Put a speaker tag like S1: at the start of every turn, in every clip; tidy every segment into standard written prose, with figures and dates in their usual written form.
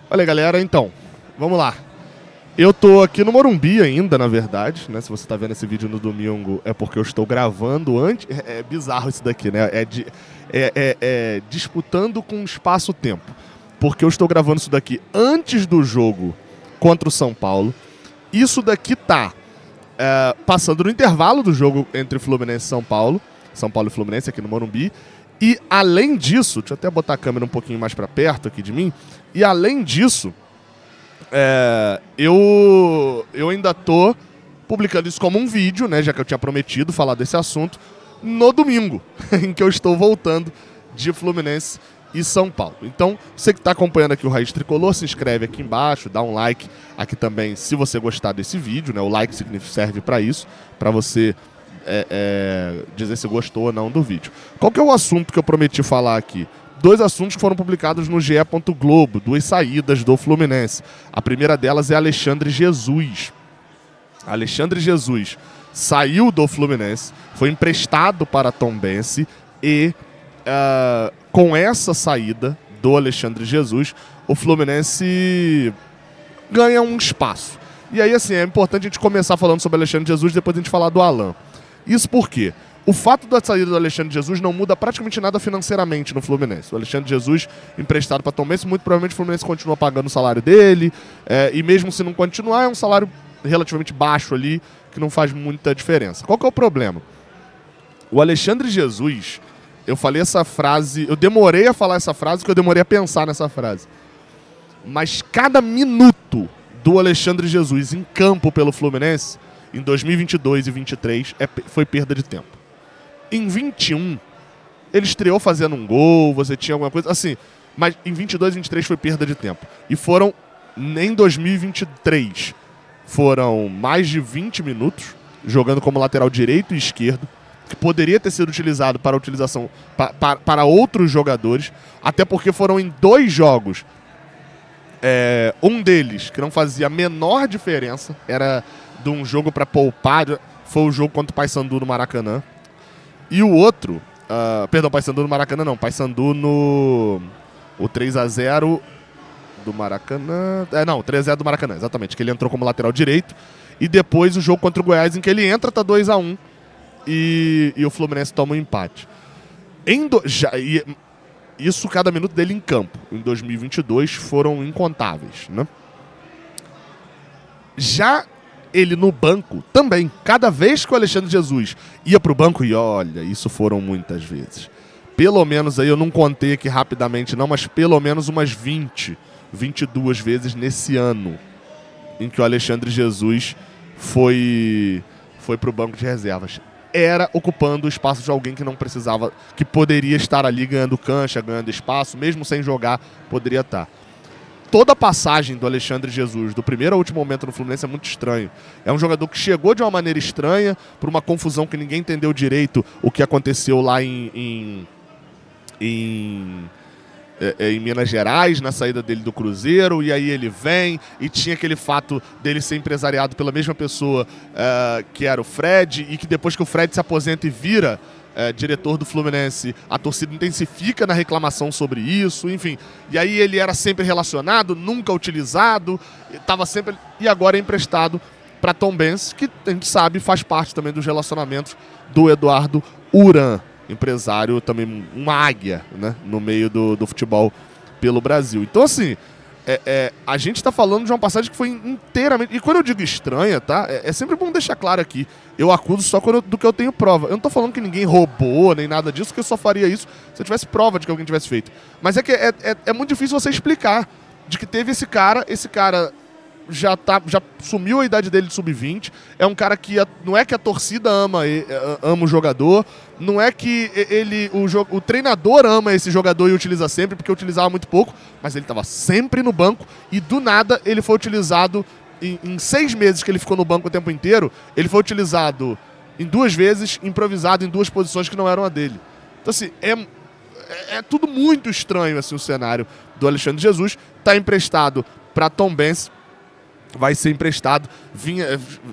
S1: Olha, galera, então, vamos lá. Eu tô aqui no Morumbi ainda, na verdade, né? Se você tá vendo esse vídeo no domingo, é porque eu estou gravando antes. É bizarro isso daqui, né? É disputando com espaço-tempo. Porque eu estou gravando isso daqui antes do jogo contra o São Paulo. Isso daqui tá passando no intervalo do jogo entre Fluminense e São Paulo. São Paulo e Fluminense aqui no Morumbi. E além disso, deixa eu até botar a câmera um pouquinho mais pra perto aqui de mim. E além disso, eu ainda tô publicando isso como um vídeo, né? Já que eu tinha prometido falar desse assunto, no domingo, em que eu estou voltando de Fluminense e São Paulo. Então, você que está acompanhando aqui o Raiz Tricolor, se inscreve aqui embaixo, dá um like aqui também se você gostar desse vídeo, né? O like serve para isso, para você dizer se gostou ou não do vídeo. Qual que é o assunto que eu prometi falar aqui? Dois assuntos que foram publicados no GE. Globo, duas saídas do Fluminense. A primeira delas é Alexandre Jesus. Alexandre Jesus saiu do Fluminense, foi emprestado para Tombense e com essa saída do Alexandre Jesus, o Fluminense ganha um espaço. E aí, assim, é importante a gente começar falando sobre Alexandre Jesus, depois a gente falar do Alan. Isso por quê? O fato da saída do Alexandre Jesus não muda praticamente nada financeiramente no Fluminense. O Alexandre Jesus, emprestado para Tombense, muito provavelmente o Fluminense continua pagando o salário dele, e mesmo se não continuar, é um salário relativamente baixo ali, que não faz muita diferença. Qual que é o problema? O Alexandre Jesus, eu falei essa frase, eu demorei a falar essa frase, porque eu demorei a pensar nessa frase. Mas cada minuto do Alexandre Jesus em campo pelo Fluminense, em 2022 e 2023, foi perda de tempo. Em 21, ele estreou fazendo um gol, você tinha alguma coisa assim, mas em 22 e 23 foi perda de tempo. E foram, em 2023, foram mais de 20 minutos jogando como lateral direito e esquerdo, que poderia ter sido utilizado para utilização para outros jogadores, até porque foram em dois jogos. Um deles, que não fazia a menor diferença, era de um jogo para poupar, foi o jogo contra o Paysandu no Maracanã. E o outro, perdão, Paysandu no Maracanã não, Paysandu no o 3-0 do Maracanã, 3-0 do Maracanã, exatamente, que ele entrou como lateral direito, e depois o jogo contra o Goiás, em que ele entra, tá 2-1, e o Fluminense toma um empate. Isso cada minuto dele em campo, em 2022, foram incontáveis, né? Já ele no banco também. Cada vez que o Alexandre Jesus ia pro banco, e olha, isso foram muitas vezes. Pelo menos aí, eu não contei aqui rapidamente não, mas pelo menos umas 22 vezes nesse ano em que o Alexandre Jesus foi pro banco de reservas. Era ocupando o espaço de alguém que não precisava, que poderia estar ali ganhando cancha, ganhando espaço, mesmo sem jogar, poderia estar. Toda a passagem do Alexandre Jesus, do primeiro ao último momento no Fluminense, é muito estranho. É um jogador que chegou de uma maneira estranha, por uma confusão que ninguém entendeu direito o que aconteceu lá em Minas Gerais, na saída dele do Cruzeiro, e aí ele vem, e tinha aquele fato dele ser empresariado pela mesma pessoa que era o Fred, e que depois que o Fred se aposenta e vira diretor do Fluminense, a torcida intensifica na reclamação sobre isso, enfim. E aí ele era sempre relacionado, nunca utilizado, estava sempre... E agora é emprestado para Tombense, que a gente sabe faz parte também dos relacionamentos do Eduardo Uran, empresário também, uma águia, né, no meio do futebol pelo Brasil. Então, assim, a gente está falando de uma passagem que foi inteiramente... E quando eu digo estranha, tá? É sempre bom deixar claro aqui. Eu acuso só do que eu tenho prova. Eu não tô falando que ninguém roubou, nem nada disso, que eu só faria isso se eu tivesse prova de que alguém tivesse feito. Mas é muito difícil você explicar de que teve esse cara já sumiu a idade dele de sub-20, é um cara que não é que a torcida ama o jogador, não é que o treinador ama esse jogador e utiliza sempre, porque utilizava muito pouco, mas ele estava sempre no banco e do nada ele foi utilizado em 6 meses que ele ficou no banco o tempo inteiro, ele foi utilizado em 2 vezes, improvisado em 2 posições que não eram a dele. Então assim, é tudo muito estranho assim, o cenário do Alexandre Jesus, está emprestado para Tombense, vai ser emprestado,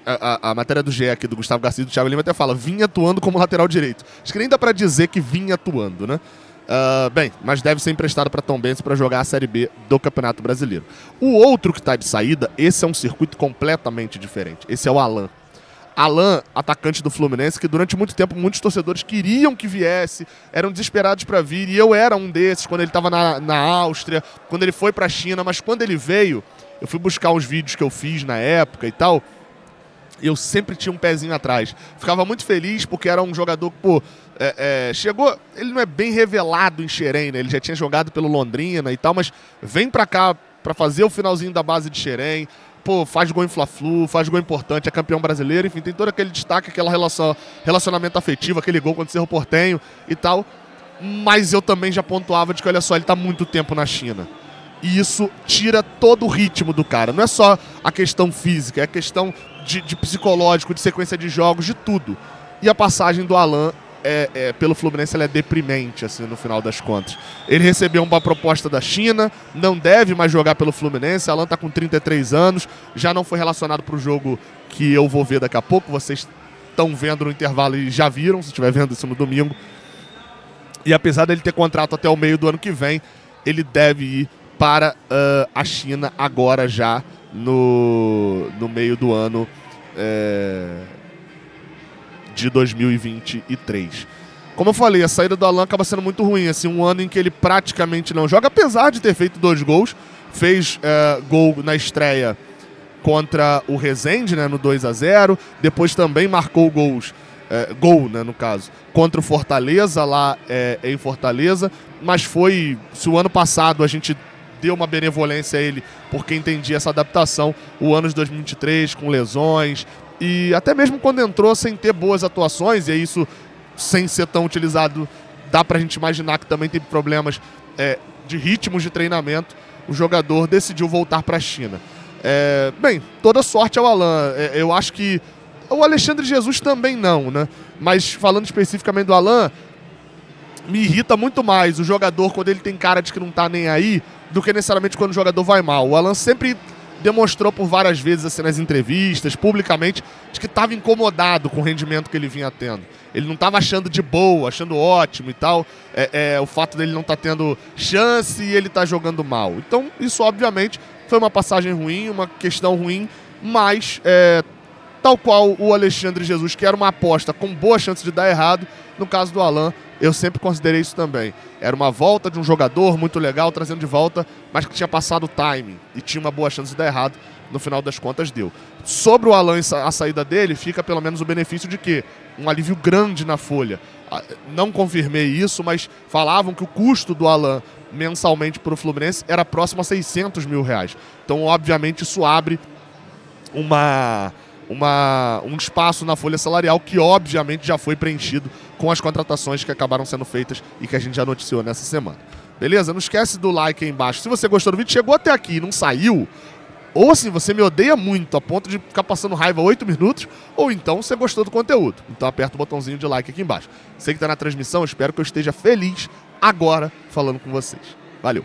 S1: a matéria do GE aqui, do Gustavo Garcia e do Thiago Lima até fala, vinha atuando como lateral direito. Acho que nem dá pra dizer que vinha atuando, né? Bem, mas deve ser emprestado para Tombense para jogar a Série B do Campeonato Brasileiro. O outro que está de saída, esse é um circuito completamente diferente. Esse é o Alan. Alan, atacante do Fluminense, que durante muito tempo muitos torcedores queriam que viesse, eram desesperados para vir, e eu era um desses quando ele estava na Áustria, quando ele foi para a China, mas quando ele veio, eu fui buscar uns vídeos que eu fiz na época e tal, eu sempre tinha um pezinho atrás. Ficava muito feliz porque era um jogador que, pô, chegou... Ele não é bem revelado em Xerém, né? Ele já tinha jogado pelo Londrina e tal, mas vem pra cá pra fazer o finalzinho da base de Xerém. Pô, faz gol em Fla-Flu, faz gol importante, é campeão brasileiro. Enfim, tem todo aquele destaque, aquela relacionamento afetivo, aquele gol contra o Cerro Porteño e tal. Mas eu também já pontuava de que, olha só, ele tá muito tempo na China. E isso tira todo o ritmo do cara. Não é só a questão física, é a questão de psicológico, de sequência de jogos, de tudo. E a passagem do Alan pelo Fluminense ela é deprimente, assim, no final das contas. Ele recebeu uma proposta da China, não deve mais jogar pelo Fluminense. Alan tá com 33 anos, já não foi relacionado para o jogo que eu vou ver daqui a pouco. Vocês estão vendo no intervalo e já viram, se estiver vendo isso no domingo. E apesar dele ter contrato até o meio do ano que vem, ele deve ir para a China agora já no meio do ano de 2023. Como eu falei, a saída do Alan acaba sendo muito ruim, assim, um ano em que ele praticamente não joga, apesar de ter feito 2 gols, fez gol na estreia contra o Resende, né, no 2-0, depois também marcou gols, gol, né, no caso, contra o Fortaleza, lá em Fortaleza, mas foi, se o ano passado a gente deu uma benevolência a ele porque entendia essa adaptação, o ano de 2023 com lesões, e até mesmo quando entrou sem ter boas atuações, e é isso sem ser tão utilizado, dá pra gente imaginar que também teve problemas de ritmos de treinamento, o jogador decidiu voltar para a China. Bem, toda sorte ao Alan. Eu acho que o Alexandre Jesus também não, né? Mas falando especificamente do Alan, me irrita muito mais o jogador quando ele tem cara de que não tá nem aí, do que necessariamente quando o jogador vai mal. O Alan sempre demonstrou por várias vezes, assim, nas entrevistas, publicamente, de que estava incomodado com o rendimento que ele vinha tendo. Ele não estava achando de boa, achando ótimo e tal, o fato dele não estar tendo chance e ele tá jogando mal. Então, isso obviamente foi uma passagem ruim, uma questão ruim, mas tal qual o Alexandre Jesus, que era uma aposta com boa chance de dar errado, no caso do Alan, eu sempre considerei isso também. Era uma volta de um jogador muito legal, trazendo de volta, mas que tinha passado o timing e tinha uma boa chance de dar errado. No final das contas, deu. Sobre o Alan e a saída dele, fica pelo menos o benefício de quê? Um alívio grande na folha. Não confirmei isso, mas falavam que o custo do Alan mensalmente para o Fluminense era próximo a 600 mil reais. Então, obviamente, isso abre um espaço na folha salarial que obviamente já foi preenchido com as contratações que acabaram sendo feitas e que a gente já noticiou nessa semana. Beleza? Não esquece do like aí embaixo. Se você gostou do vídeo, chegou até aqui e não saiu, ou assim, você me odeia muito a ponto de ficar passando raiva 8 minutos, ou então você gostou do conteúdo. Então aperta o botãozinho de like aqui embaixo. Você que está na transmissão, espero que eu esteja feliz agora falando com vocês. Valeu!